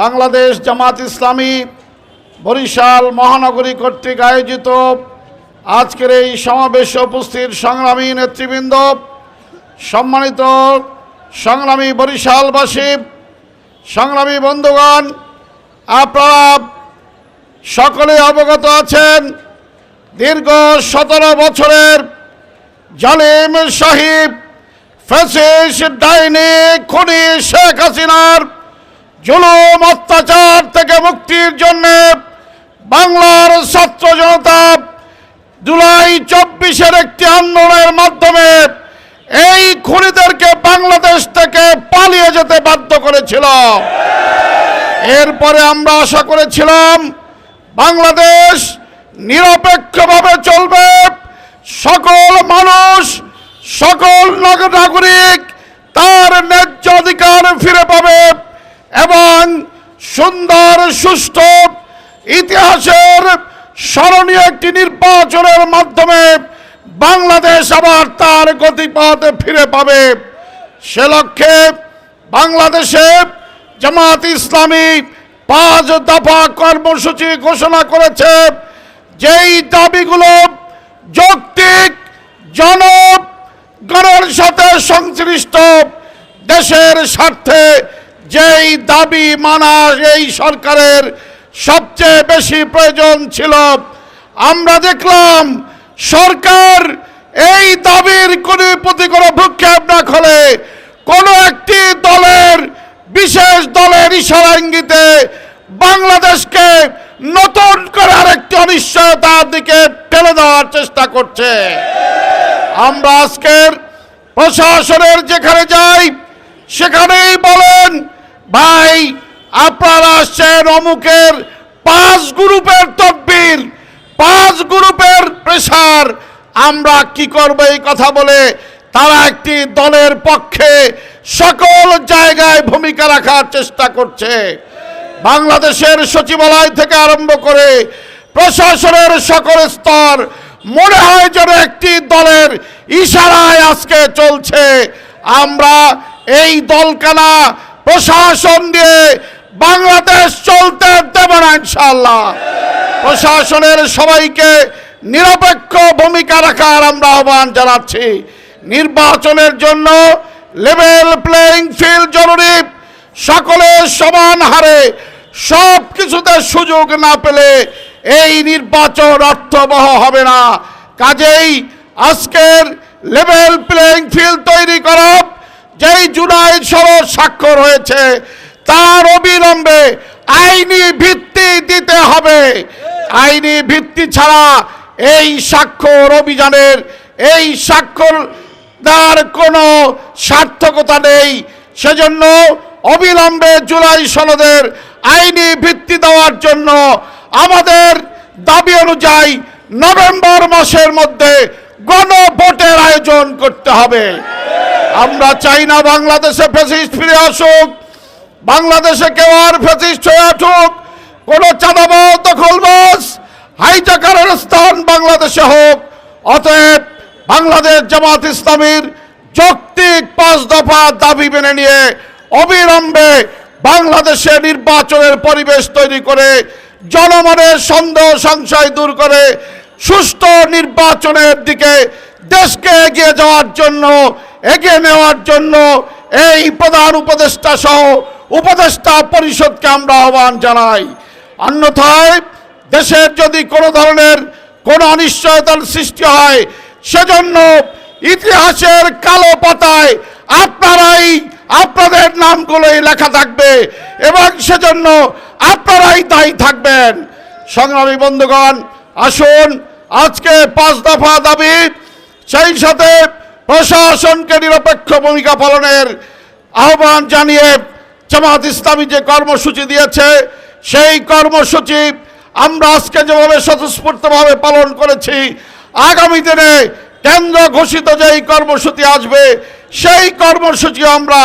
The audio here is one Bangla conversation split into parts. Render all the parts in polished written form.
বাংলাদেশ জামাত ইসলামী বরিশাল মহানগরী কর্তৃক আয়োজিত আজকের এই সমাবেশে উপস্থিত সংগ্রামী নেতৃবৃন্দ, সম্মানিত সংগ্রামী বরিশালবাসী, সংগ্রামী বন্ধুগণ, আপনারা সকলে অবগত আছেন দীর্ঘ 17 বছরের জালিম সাহিব ফ্যাসিস্ট ডাইনি খুনি শেখ হাসিনার জুলুম অত্যাচার থেকে মুক্তির জন্য বাংলার ছাত্র জনতা জুলাই 24-এর একটি আন্দোলনের মাধ্যমে এই খুনিদেরকে বাংলাদেশ থেকে পালিয়ে যেতে বাধ্য করেছিল। এরপরে আমরা আশা করেছিলাম বাংলাদেশ নিরপেক্ষভাবে চলবে, সকল মানুষ, সকল নাগরিক তার ন্যায্য অধিকার ফিরে পাবে এবং সুন্দর সুষ্ঠু ইতিহাসের স্মরণীয় একটি নির্বাচনের মাধ্যমে বাংলাদেশ আবার তার গতিপথে ফিরে পাবে। সে লক্ষ্যে বাংলাদেশে জামাত ইসলামী 5 দফা কর্মসূচি ঘোষণা করেছে। যেই দাবিগুলো যৌক্তিক, জনগণের সাথে সংশ্লিষ্ট, দেশের স্বার্থে যেই দাবি মানা এই সরকারের সবচেয়ে বেশি প্রয়োজন ছিল, আমরা দেখলাম সরকার এই দাবির প্রতি কোনো ভ্রুক্ষেপ না করে কোনো একটি দলের, বিশেষ দলের ইশারা ইঙ্গিতে বাংলাদেশকে নতুন করে আরেকটি অনিশ্চয়তার দিকে ঠেলে দেওয়ার চেষ্টা করছে। আমরা আজকের প্রশাসনের যেখানে যাই সেখানেই বলেন, ভাই আপনারা আসছেন অমুকের 5 গ্রুপের তদবির, 5 গ্রুপের প্রেসার, আমরা কি করব এই কথা বলে তারা একটি দলের পক্ষে সকল জায়গায় ভূমিকা রাখার চেষ্টা করছে। বাংলাদেশের সচিবালয় থেকে আরম্ভ করে প্রশাসনের সকল স্তর মনে হয় যেন একটি দলের ইশারায় আজকে চলছে। আমরা এই দলকানা প্রশাসন দিয়ে বাংলাদেশ চলতে দেব না ইনশাআল্লাহ। প্রশাসনের সবাইকে নিরপেক্ষ ভূমিকা রাখার আমরা আহ্বান জানাচ্ছি। নির্বাচনের জন্য লেভেল প্লেইং ফিল্ড জরুরি। সকলের সমান হারে সব কিছুতে সুযোগ না পেলে এই নির্বাচন অর্থবহ হবে না। কাজেই আজকের লেভেল প্লেইং ফিল্ড তৈরি করা, যেই জুলাই সনদ স্বাক্ষর হয়েছে তার অবিলম্বে আইনি ভিত্তি দিতে হবে। আইনি ভিত্তি ছাড়া এই স্বাক্ষর অভিযানের, এই স্বাক্ষর দেওয়ার কোনো সার্থকতা নেই। সেজন্য অবিলম্বে জুলাই সনদের আইনি ভিত্তি দেওয়ার জন্য আমাদের দাবি অনুযায়ী নভেম্বর মাসের মধ্যে গণভোটের আয়োজন করতে হবে। আমরা চাই না বাংলাদেশে ফ্যাসিস্ট ফিরে আসুক, বাংলাদেশে কেউ আর ফ্যাসিস্ট হয়ে আসুক। কোনো চাঁদাবাজ, দখলবাজ, হাইজাকারের স্থান বাংলাদেশে হোক। অতএব বাংলাদেশ জামাত ইসলামীর যৌক্তিক 5 দফা দাবি মেনে নিয়ে অবিলম্বে বাংলাদেশে নির্বাচনের পরিবেশ তৈরি করে জনমনের সন্দেহ সংশয় দূর করে সুষ্ঠু নির্বাচনের দিকে দেশকে এগিয়ে যাওয়ার জন্য, এগিয়ে নেওয়ার জন্য এই প্রধান উপদেষ্টা সহ উপদেষ্টা পরিষদকে আমরা আহ্বান জানাই। অন্যথায় দেশের যদি কোনো ধরনের কোনো অনিশ্চয়তার সৃষ্টি হয়, সেজন্য ইতিহাসের কালো পাতায় আপনাদের নামগুলোই লেখা থাকবে এবং সেজন্য আপনারাই দায়ী থাকবেন। সংগ্রামী বন্ধুগণ, আসুন আজকে 5 দফা দাবি, সেই সাথে প্রশাসনকে নিরপেক্ষ ভূমিকা পালনের আহ্বান জানিয়ে জামাত ইসলামী যে কর্মসূচি দিয়েছে সেই কর্মসূচি আমরা আজকে যেভাবে স্বতঃস্ফূর্তভাবে পালন করেছি, আগামী দিনে কেন্দ্র ঘোষিত যেই কর্মসূচি আসবে সেই কর্মসূচি আমরা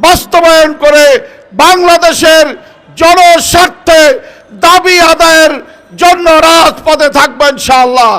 বাস্তবায়ন করে বাংলাদেশের জনস্বার্থে দাবি আদায়ের জন্য রাজপথে থাকবেন ইনশাআল্লাহ।